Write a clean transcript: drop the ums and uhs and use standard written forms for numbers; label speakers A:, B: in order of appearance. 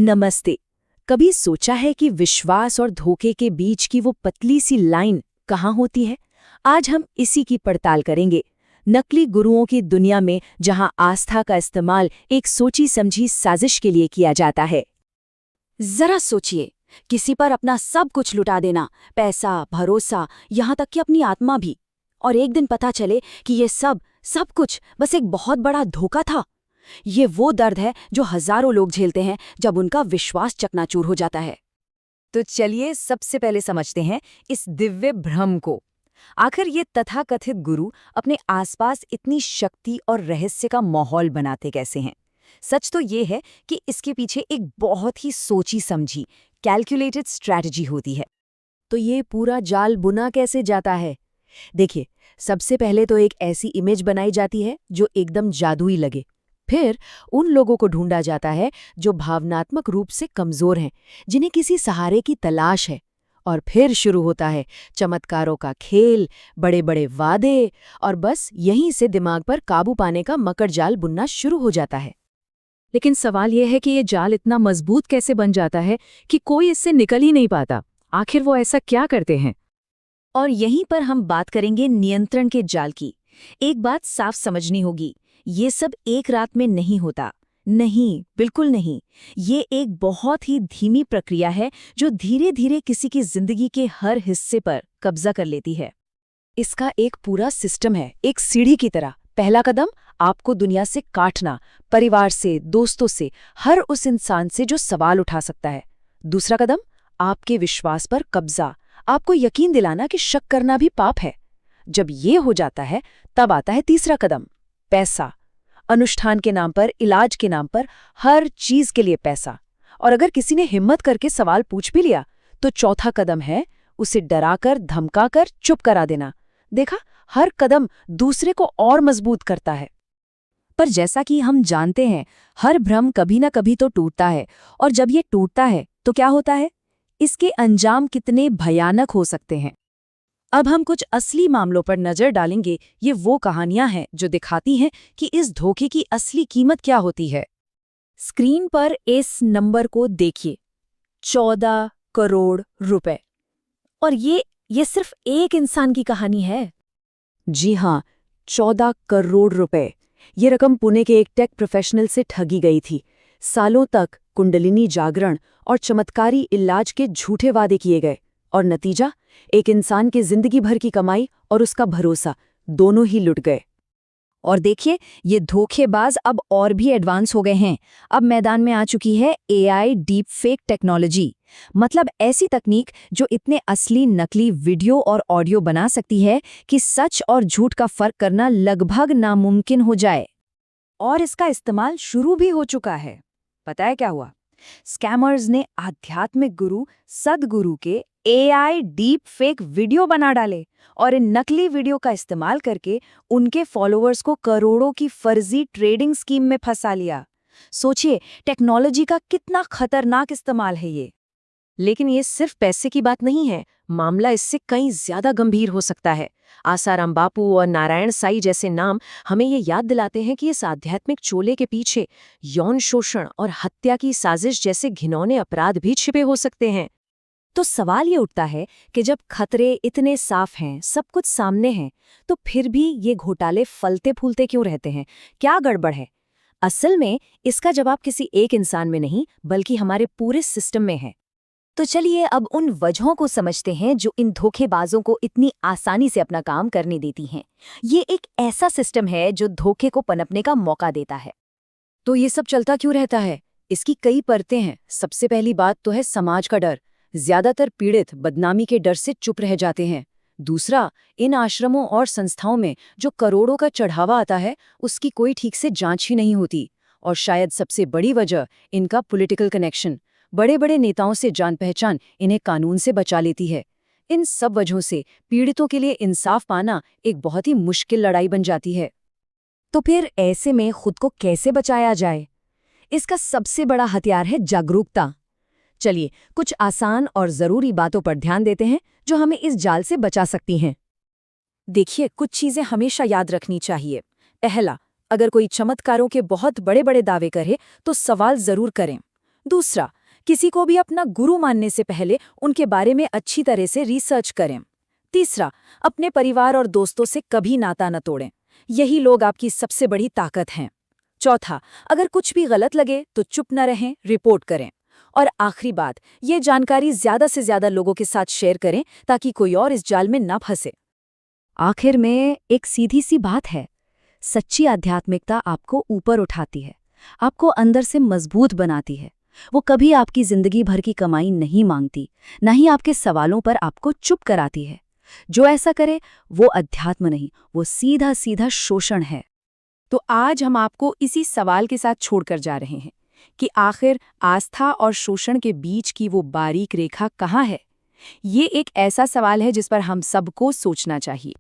A: नमस्ते। कभी सोचा है कि विश्वास और धोखे के बीच की वो पतली सी लाइन कहाँ होती है? आज हम इसी की पड़ताल करेंगे। नकली गुरुओं की दुनिया में जहां आस्था का इस्तेमाल एक सोची समझी साजिश के लिए किया जाता है।
B: जरा सोचिए, किसी पर अपना सब कुछ लुटा देना, पैसा, भरोसा, यहाँ तक कि अपनी आत्मा भी, और एक दिन पता चले कि ये सब कुछ बस एक बहुत बड़ा धोखा था। ये वो दर्द है जो हजारों लोग झेलते हैं जब उनका विश्वास चकनाचूर हो जाता है।
C: तो चलिए सबसे पहले समझते हैं इस दिव्य भ्रम को। आखिर ये तथाकथित गुरु अपने आसपास इतनी शक्ति और रहस्य का माहौल बनाते कैसे हैं? सच तो ये है कि इसके पीछे एक बहुत ही सोची समझी कैलकुलेटेड स्ट्रैटेजी होती है।
A: तो ये पूरा जाल बुना कैसे जाता है? देखिए, सबसे पहले तो एक ऐसी इमेज बनाई जाती है जो एकदम जादुई लगे। फिर उन लोगों को ढूंढा जाता है जो भावनात्मक रूप से कमजोर हैं, जिन्हें किसी सहारे की तलाश है। और फिर शुरू होता है चमत्कारों का खेल, बड़े बड़े वादे, और बस यहीं से दिमाग पर काबू पाने का मकड़ जाल बुनना शुरू हो जाता है।
D: लेकिन सवाल यह है कि ये जाल इतना मजबूत कैसे बन जाता है कि कोई इससे निकल ही नहीं पाता। आखिर वो ऐसा क्या करते हैं?
C: और यहीं पर हम बात करेंगे नियंत्रण के जाल की। एक बात साफ समझनी होगी, ये सब एक रात में नहीं होता। नहीं, बिल्कुल नहीं। ये एक बहुत ही धीमी प्रक्रिया है जो धीरे धीरे किसी की जिंदगी के हर हिस्से पर कब्जा कर लेती है।
A: इसका एक पूरा सिस्टम है, एक सीढ़ी की तरह। पहला कदम, आपको दुनिया से काटना, परिवार से, दोस्तों से, हर उस इंसान से जो सवाल उठा सकता है। दूसरा कदम, आपके विश्वास पर कब्जा, आपको यकीन दिलाना कि शक करना भी पाप है। जब ये हो जाता है, तब आता है तीसरा कदम, पैसा। अनुष्ठान के नाम पर, इलाज के नाम पर, हर चीज के लिए पैसा। और अगर किसी ने हिम्मत करके सवाल पूछ भी लिया, तो चौथा कदम है उसे डराकर, धमकाकर चुप करा देना। देखा, हर कदम दूसरे को और मजबूत करता है।
C: पर जैसा कि हम जानते हैं, हर भ्रम कभी न कभी तो टूटता है। और जब ये टूटता है तो क्या होता है? इसके अंजाम कितने भयानक हो सकते हैं। अब हम कुछ असली मामलों पर नजर डालेंगे। ये वो कहानियां हैं जो दिखाती हैं कि इस धोखे की असली कीमत क्या होती है। स्क्रीन पर इस नंबर को देखिए, 14 करोड़ रुपए। और ये सिर्फ एक इंसान की कहानी है।
A: जी हाँ, 14 करोड़ रुपए। ये रकम पुणे के एक टेक प्रोफेशनल से ठगी गई थी। सालों तक कुंडलिनी जागरण और चमत्कारी इलाज के झूठे वादे किए गए, और नतीजा, एक इंसान की जिंदगी भर की कमाई और उसका भरोसा दोनों ही लुट गए।
C: और देखिए, ये धोखेबाज अब और भी एडवांस हो गए हैं। अब मैदान में आ चुकी है एआई डीप फेक टेक्नोलॉजी। मतलब ऐसी तकनीक जो इतने असली नकली वीडियो और ऑडियो बना सकती है कि सच और झूठ का फर्क करना लगभग नामुमकिन हो जाए। और इसका इस्तेमाल शुरू भी हो चुका है। पता है क्या हुआ? स्कैमर्स ने आध्यात्मिक गुरु, सद्गुरु के एआई डीप फेक वीडियो बना डाले और इन नकली वीडियो का इस्तेमाल करके उनके फॉलोअर्स को करोड़ों की फर्जी ट्रेडिंग स्कीम में फंसा लिया। सोचिए, टेक्नोलॉजी का कितना खतरनाक इस्तेमाल है ये।
A: लेकिन ये सिर्फ पैसे की बात नहीं है। मामला इससे कहीं ज्यादा गंभीर हो सकता है। आसाराम बापू और नारायण साई जैसे नाम हमें ये याद दिलाते हैं कि इस आध्यात्मिक चोले के पीछे यौन शोषण और हत्या की साजिश जैसे घिनौने अपराध भी छिपे हो सकते हैं। तो सवाल ये उठता है कि जब खतरे इतने साफ हैं, सब कुछ सामने है, तो फिर भी ये घोटाले फलते फूलते क्यों रहते हैं? क्या गड़बड़ है? असल में इसका जवाब किसी एक इंसान में नहीं, बल्कि हमारे पूरे सिस्टम में है। तो चलिए अब उन वजहों को समझते हैं जो इन धोखेबाजों को इतनी आसानी से अपना काम करने देती हैं। ये एक ऐसा सिस्टम है जो धोखे को पनपने का मौका देता है। तो ये सब चलता क्यों रहता है? इसकी कई परतें हैं। सबसे पहली बात तो है समाज का डर। ज्यादातर पीड़ित बदनामी के डर से चुप रह जाते हैं। दूसरा, इन आश्रमों और संस्थाओं में जो करोड़ों का चढ़ावा आता है, उसकी कोई ठीक से जांच ही नहीं होती। और शायद सबसे बड़ी वजह, इनका पॉलिटिकल कनेक्शन। बड़े बड़े नेताओं से जान पहचान इन्हें कानून से बचा लेती है। इन सब वजहों से पीड़ितों के लिए इंसाफ पाना एक बहुत ही मुश्किल लड़ाई बन जाती है। तो फिर ऐसे में खुद को कैसे बचाया जाए? इसका सबसे बड़ा हथियार है जागरूकता। चलिए कुछ आसान और जरूरी बातों पर ध्यान देते हैं जो हमें इस जाल से बचा सकती हैं।
C: देखिए, कुछ चीजें हमेशा याद रखनी चाहिए। पहला, अगर कोई चमत्कारों के बहुत बड़े बड़े दावे करे तो सवाल जरूर करें।
B: दूसरा, किसी को भी अपना गुरु मानने से पहले उनके बारे में अच्छी तरह से रिसर्च करें। तीसरा, अपने परिवार और दोस्तों से कभी नाता न तोड़ें। यही लोग आपकी सबसे बड़ी ताकत हैं। चौथा, अगर कुछ भी गलत लगे तो चुप न रहें, रिपोर्ट करें। और आखिरी बात, ये जानकारी ज़्यादा से ज़्यादा लोगों के साथ शेयर करें ताकि कोई और इस जाल में न फंसे।
C: आखिर में एक सीधी सी बात है, सच्ची आध्यात्मिकता आपको ऊपर उठाती है, आपको अंदर से मजबूत बनाती है। वो कभी आपकी जिंदगी भर की कमाई नहीं मांगती, न ही आपके सवालों पर आपको चुप कराती है। जो ऐसा करे वो अध्यात्म नहीं, वो सीधा सीधा शोषण है।
D: तो आज हम आपको इसी सवाल के साथ छोड़कर जा रहे हैं कि आखिर आस्था और शोषण के बीच की वो बारीक रेखा कहाँ है। ये एक ऐसा सवाल है जिस पर हम सबको सोचना चाहिए।